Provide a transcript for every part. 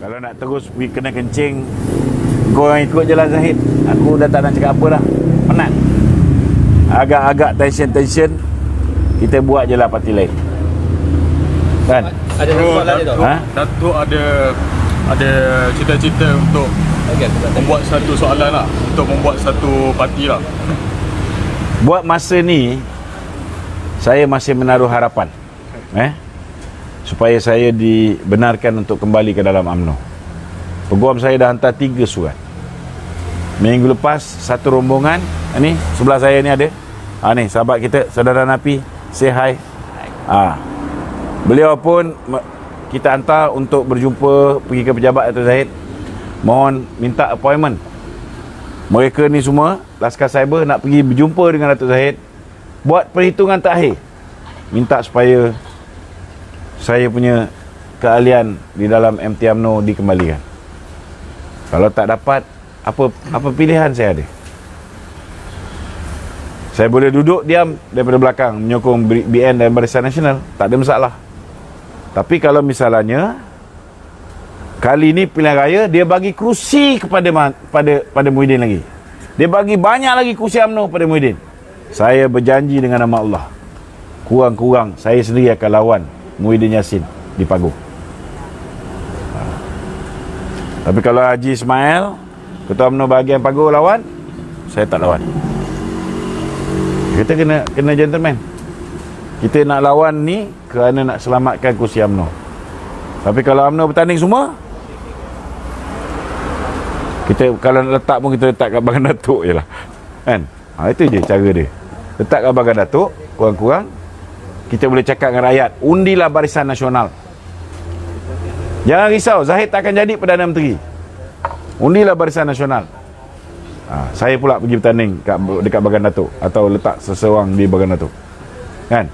Kalau nak terus pergi kena kencing, kau yang ikut je lah Zahid. Aku dah tak nak cakap apa dah. Penat. Agak-agak tension, kita buat je lah parti lain. Kan? Ada soalan je tu? Datuk ada cita-cita untuk membuat satu soalan lah, untuk membuat satu parti lah. Buat masa ni, saya masih menaruh harapan supaya saya dibenarkan untuk kembali ke dalam UMNO. Peguam saya dah hantar 3 surat. Minggu lepas satu rombongan, ni sebelah saya ni ada. Ni sahabat kita, saudara Napi, say hi. Beliau pun kita hantar untuk berjumpa, pergi ke pejabat Datuk Zahid. Mohon minta appointment. Mereka ni semua Laskar Cyber nak pergi berjumpa dengan Datuk Zahid, buat perhitungan terakhir, minta supaya saya punya keahlian di dalam MT UMNO dikembalikan. Kalau tak dapat, apa pilihan saya ada? Saya boleh duduk diam daripada belakang menyokong BN dan Barisan Nasional, tak ada masalah. Tapi kalau misalnya kali ni pilihan raya, dia bagi kerusi pada Muhyiddin lagi. Dia bagi banyak lagi kerusi UMNO pada Muhyiddin. Saya berjanji dengan nama Allah, kurang-kurang saya sendiri akan lawan Muhyiddin Yassin di Paguh. Tapi kalau Haji Ismail, Ketua UMNO bahagian Paguh lawan, saya tak lawan. Kita kena gentleman. Kita nak lawan ni kerana nak selamatkan kursi UMNO. Tapi kalau UMNO bertanding semua, kita kalau nak letak pun kita letak kat Bagan Datuk je lah. Kan? Itu je cara dia. Letak kat Bagan Datuk, kurang-kurang kita boleh cakap dengan rakyat, undilah Barisan Nasional. Jangan risau, Zahid tak akan jadi Perdana Menteri. Undilah Barisan Nasional. Saya pula pergi bertanding dekat Bagan Datuk, atau letak seseorang di Bagan Datuk. Kan?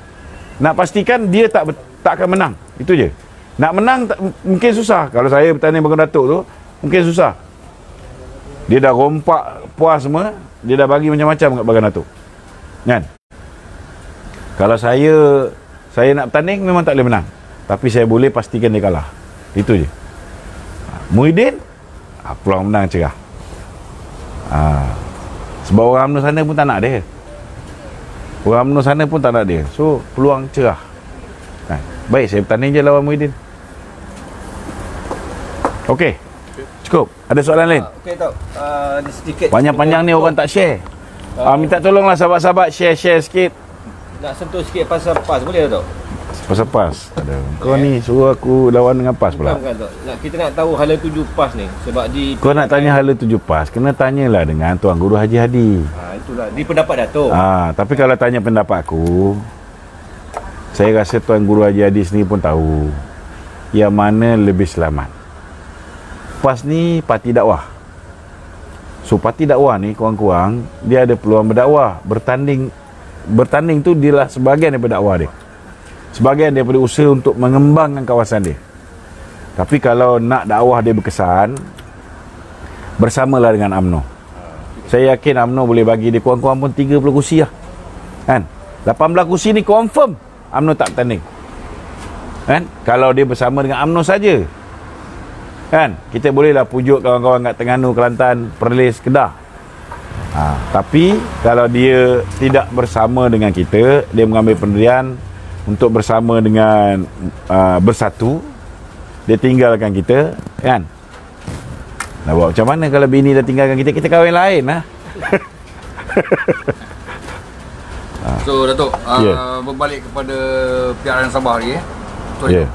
Nak pastikan dia tak akan menang. Itu je. Nak menang mungkin susah. Kalau saya bertanding Bagan Datuk tu, mungkin susah. Dia dah rompak puas semua, dia dah bagi macam-macam kat Bagan Datuk. Kan? Kalau saya nak bertanding, memang tak boleh menang. Tapi saya boleh pastikan dia kalah. Itu je. Muhyiddin, peluang menang cerah. Sebab orang UMNO sana pun tak nak dia. Orang UMNO sana pun tak nak dia. So, peluang cerah. Baik, saya bertanding je lawan Muhyiddin. Okey. Cukup. Ada soalan lain? Okey, Tok. Sedikit. Panjang-panjang ni orang tak share. Minta tolonglah sahabat-sahabat share sikit. Nak sentuh sikit pasal PAS, boleh tak, Tok? Pasal PAS. Kau ni suruh aku lawan dengan PAS pula. Bukan, Tok. Kita nak tahu hala tuju PAS ni. Sebab kau nak tanya hala tuju PAS, kena tanyalah dengan Tuan Guru Haji Hadi. Itulah. Di pendapat Datuk. Tapi kalau tanya pendapat aku, saya rasa Tuan Guru Haji Hadi sendiri pun tahu yang mana lebih selamat. PAS ni parti dakwah. So parti dakwah ni kurang-kurang dia ada peluang berdakwah. Bertanding tu dia lah sebahagian daripada dakwah dia, sebahagian daripada usaha untuk mengembangkan kawasan dia. Tapi kalau nak dakwah dia berkesan, bersamalah dengan UMNO. Saya yakin UMNO boleh bagi dia kurang-kurang pun 30 kursi lah. Kan? 18 kursi ni confirm UMNO tak bertanding. Kan? Kalau dia bersama dengan UMNO saja. Kan? Kita bolehlah pujuk kawan-kawan kat Terengganu, Kelantan, Perlis, Kedah. Tapi kalau dia tidak bersama dengan kita, dia mengambil pendirian untuk bersama dengan bersatu, dia tinggalkan kita, kan? Nak buat macam mana kalau bini dah tinggalkan kita, kita kahwin lain lah. So Datuk, berbalik kepada PRN Sabah ni, okey.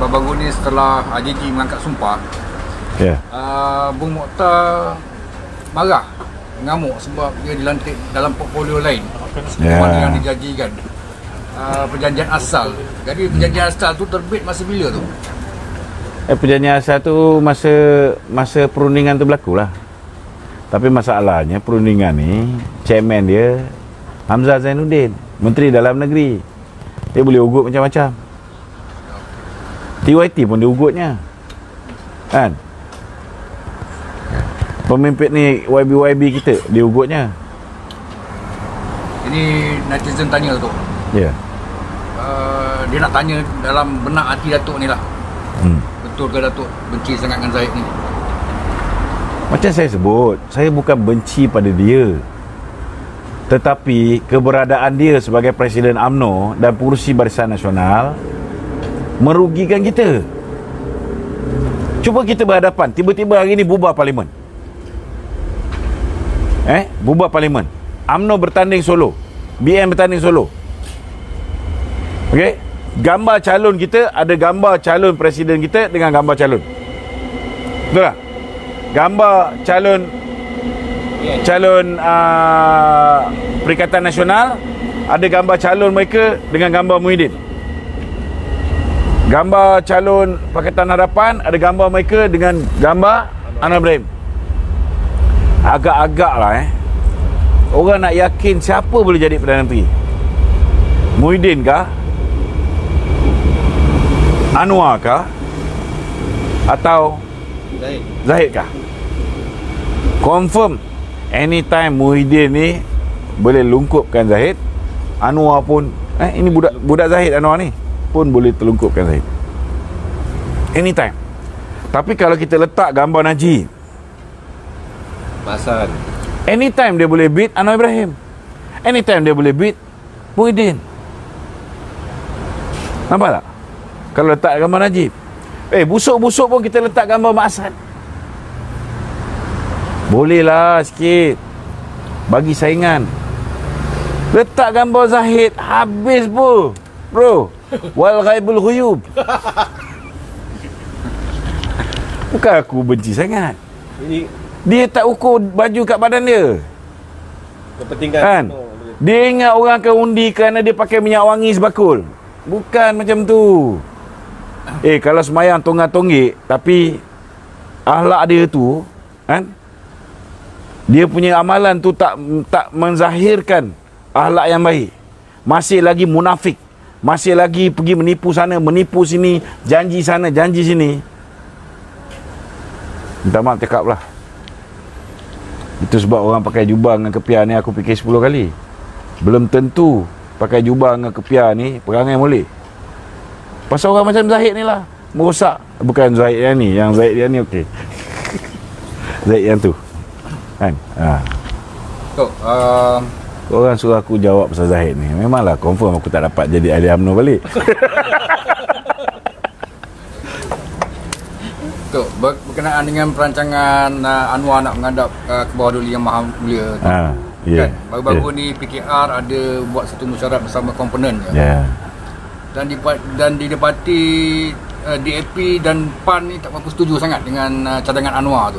Baru-baru ni setelah AJG mengangkat sumpah, Bung Mokhtar marah, mengamuk sebab dia dilantik dalam portfolio lain mana yang dijanjikan, perjanjian asal. Jadi perjanjian asal tu terbit masa bila tu? Perjanjian asal tu masa perundingan tu berlaku lah. Tapi masalahnya perundingan ni, chairman dia Hamzah Zainuddin, Menteri Dalam Negeri. Dia boleh ugut macam-macam. TYT pun dia ugutnya, kan? Pemimpin ni YB kita dia ugutnya. Ini netizen tanya tu. Ya. Dia nak tanya dalam benak hati Datuk ni lah. betul ke Datuk benci sangat dengan Zahid ni? Macam saya sebut, saya bukan benci pada dia, tetapi keberadaan dia sebagai Presiden UMNO dan pengurusi Barisan Nasional merugikan kita. Cuba kita berhadapan, tiba-tiba hari ini bubar Parlimen. Bubar Parlimen. UMNO bertanding solo, BN bertanding solo. Okey? Gambar calon kita, ada gambar calon presiden kita dengan gambar calon. Betul tak? Gambar calon Perikatan Nasional, ada gambar calon mereka dengan gambar Muhyiddin. Gambar calon Pakatan Harapan, ada gambar mereka dengan gambar Anwar Ibrahim. Agak-agak lah orang nak yakin siapa boleh jadi Perdana Menteri. Muhyiddin kah? Anwar kah? Atau Zahid kah? Confirm anytime Muhyiddin ni boleh lungkupkan Zahid, Anwar pun ini budak Zahid, Anwar ni pun boleh terlungkupkan Zahid anytime. Tapi kalau kita letak gambar Najib, Hasan, anytime dia boleh beat Anwar Ibrahim, anytime dia boleh beat Muhyiddin. Nampak tak? Kalau letak gambar Najib, busuk-busuk pun kita letak gambar Mak Hassan. Bolehlah sikit bagi saingan. Letak gambar Zahid, habis pun bro. Wal ghaibul ghuyub. Bukan aku benci sangat. Dia tak ukur baju kat badan dia. Kepentingan kan? Dia ingat orang akan undi kerana dia pakai minyak wangi sebakul. Bukan macam tu. Kalau semayang tonggak-tonggik tapi akhlak dia tu kan, dia punya amalan tu tak menzahirkan akhlak yang baik, masih lagi munafik, masih lagi pergi menipu sana, menipu sini, janji sana, janji sini, minta maaf cakap lah. Itu sebab orang pakai jubah dengan kepiah ni aku fikir 10 kali. Belum tentu pakai jubah dengan kepiah ni perangai molek. Pasal orang macam Zahid ni lah merosak. Bukan Zahid yang ni, yang Zahid yang ni okey. Zahid yang tu kan. Orang suruh aku jawab pasal Zahid ni, memanglah confirm aku tak dapat jadi ahli UMNO balik. Tok, berkenaan dengan perancangan Anwar nak menghadap ke bawah Duli Yang Maha Mulia tu, kan? Baru-baru ni PKR ada buat satu mesyuarat bersama komponen dan didapati DAP dan PAN ni tak berapa setuju sangat dengan cadangan Anwar tu.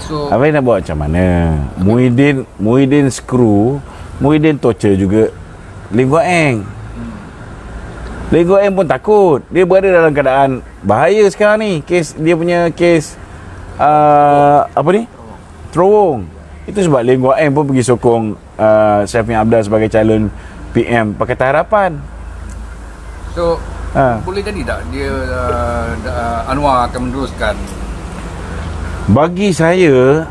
So apa nak buat macam mana? Muhyiddin screw, Muhyiddin torture juga Lim Guo Eng. Lim Guo Eng pun takut. Dia berada dalam keadaan bahaya sekarang ni. Dia punya kes apa ni? Terowong. Itu sebab Lim Guo Eng pun pergi sokong Syafiq Abdal sebagai calon PM Pakatan Harapan. So boleh jadi tak dia Anwar akan meneruskan? Bagi saya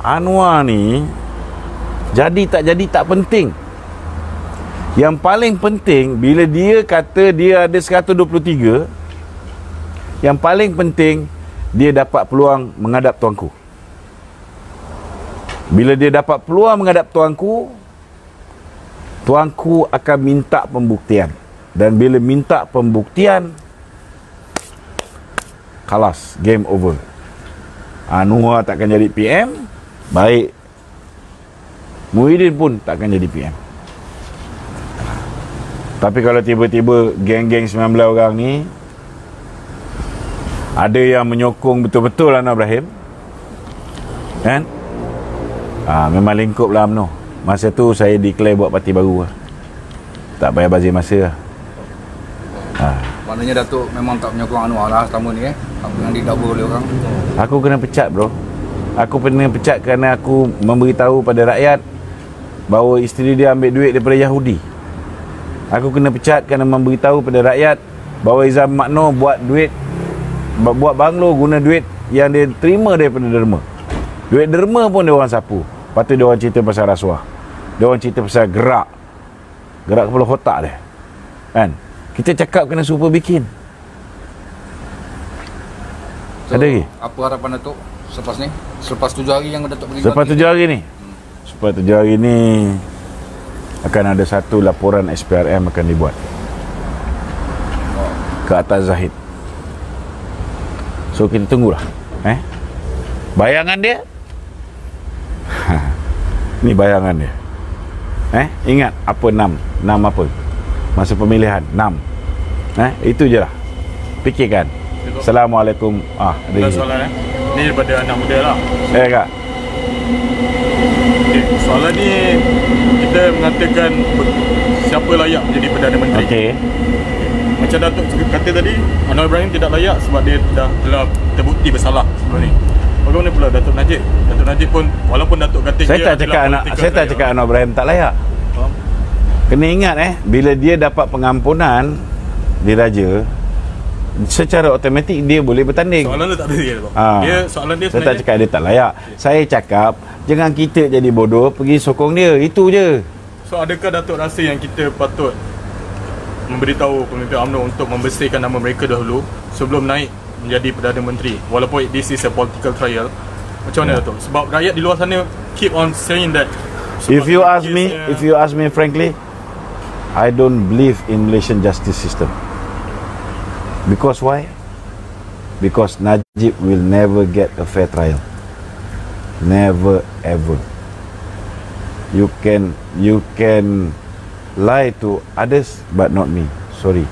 Anwar ni jadi tak penting. Yang paling penting bila dia kata dia ada 123, yang paling penting dia dapat peluang menghadap tuanku. Bila dia dapat peluang menghadap tuanku akan minta pembuktian. Dan bila minta pembuktian, kalas, game over. Anwar takkan jadi PM, baik. Muhyiddin pun takkan jadi PM. Tapi kalau tiba-tiba geng-geng 19 orang ni ada yang menyokong betul-betul Anwar Ibrahim, kan? Memang lingkup lah UMNO. Masa tu saya declare buat parti baru lah. Tak payah bazir masa lah. Maknanya Datuk memang tak menyokong Anwar lah selama ni Apa yang didakwa oleh orang. Aku kena pecat bro. Aku kena pecat kerana aku memberitahu pada rakyat bahawa isteri dia ambil duit daripada Yahudi. Aku kena pecat kerana memberitahu pada rakyat bahawa Izam Makno buat banglo guna duit yang dia terima daripada derma. Duit derma pun dia orang sapu. Lepas tu dia orang cerita pasal rasuah. Dia orang cerita pasal gerak kepala otak dia. Kan? Kita cakap kena super bikin. So, ada lagi? apa harapan Datuk selepas ni? Selepas 7 hari yang Datuk pergi Selepas 7 hari ni? Selepas 7 hari ni akan ada satu laporan SPRM akan dibuat ke atas Zahid. So kita tunggulah. Bayangan dia. Ni bayangan dia. Ingat apa 6? 6 apa? Masa pemilihan 6. Itu je lah. Fikirkan. Assalamualaikum. Ada soalan ni daripada anak muda lah. Kak. Soalan ni kita mengatakan siapa layak menjadi Perdana Menteri. Okey. Macam Datuk kata tadi, Anwar Ibrahim tidak layak sebab dia telah terbukti bersalah sebelum ni. Bagaimana pula Datuk Najib? Datuk Najib pun walaupun Datuk kata Saya tak cakap Anwar Ibrahim tak layak. Kena ingat bila dia dapat pengampunan diraja, secara automatik dia boleh bertanding. Soalan dia tak ada dia. Soalan dia saya tak cakap dia tak layak. Saya cakap jangan kita jadi bodoh pergi sokong dia. Itu je. So adakah Datuk rasa yang kita patut memberitahu pemimpin UMNO untuk membersihkan nama mereka dahulu sebelum naik menjadi Perdana Menteri, walaupun this is a political trial? Macam mana Datuk? Sebab rakyat di luar sana keep on saying that. If you ask me frankly, I don't believe in Malaysian justice system. Because why? Because Najib will never get a fair trial. Never ever. You can lie to others but not me. Sorry.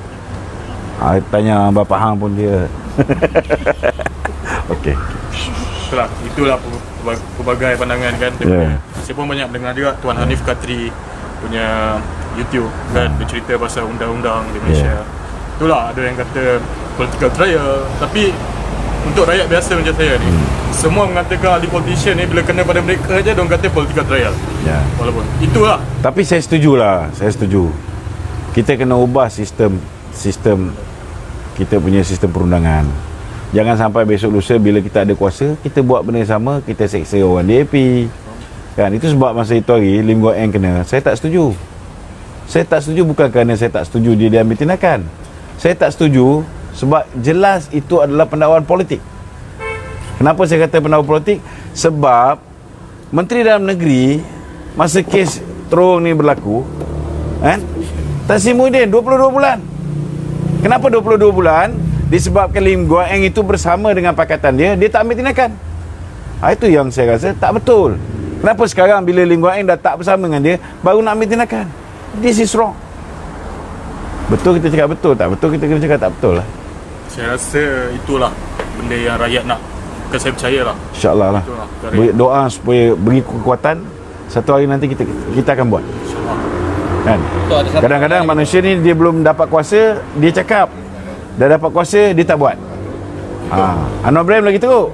Tanya Bapak Hang pun dia. Okey. Itulah pelbagai pandangan kan. Saya pun banyak mendengar juga Tuan Hanif Katri punya YouTube kan, bercerita pasal undang-undang di Malaysia. Itulah ada yang kata political trial, tapi untuk rakyat biasa macam saya ni, semua mengatakan ahli politician ni bila kena pada mereka aja diorang kata political trial. Walaupun itulah. Tapi saya setuju. Kita kena ubah sistem kita punya sistem perundangan. Jangan sampai besok lusa bila kita ada kuasa, kita buat benda yang sama, kita seksa orang DAP. Kan, itu sebab masa itu hari Lim Guan Eng kena. Saya tak setuju. Saya tak setuju bukan kerana saya tak setuju dia diambil tindakan. Saya tak setuju sebab jelas itu adalah pendakwaan politik. Kenapa saya kata pendakwaan politik? Sebab Menteri Dalam Negeri masa kes terung ni berlaku, Tan Sri Muhyiddin 22 bulan. Kenapa 22 bulan? Disebabkan Lim Guan Eng itu bersama dengan pakatan dia tak ambil tindakan. Itu yang saya rasa tak betul. Kenapa sekarang bila Lim Guan Eng dah tak bersama dengan dia, baru nak ambil tindakan? This is wrong. Betul kita cakap betul, tak betul kita kena cakap tak betul lah. Saya rasa itulah benda yang rakyat nak. Saya percayalah. InsyaAllah lah. Doa supaya beri kekuatan. Satu hari nanti kita akan buat. Kan? Kadang-kadang manusia ni dia belum dapat kuasa, dia cakap. Dah dapat kuasa, dia tak buat. Anwar Ibrahim lagi teruk.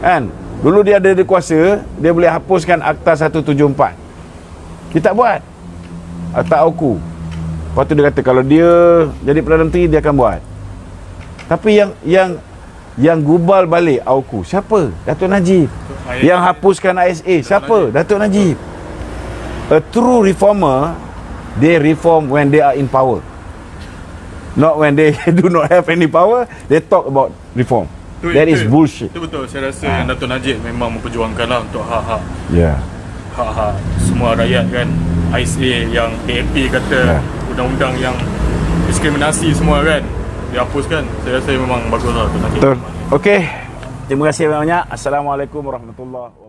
Kan? Dulu dia ada kuasa, dia boleh hapuskan Akta 174. Dia tak buat. Akta AUKU. Lepas tu dia kata kalau dia jadi Perdana Menteri, dia akan buat. Tapi yang gubal balik AUKU siapa? Datuk Najib. Yang hapuskan ISA siapa? Datuk Najib. A true reformer, they reform when they are in power, not when they do not have any power. They talk about reform. That is bullshit. Itu betul. Saya rasa yang Datuk Najib memang memperjuangkanlah untuk hak-hak hak-hak semua rakyat kan. ISA yang PAP kata undang-undang yang diskriminasi semua kan dihapuskan. Saya rasa memang baguslah Datuk Najib. Betul. Okey. Terima kasih banyak. Assalamualaikum warahmatullahi wabarakatuh.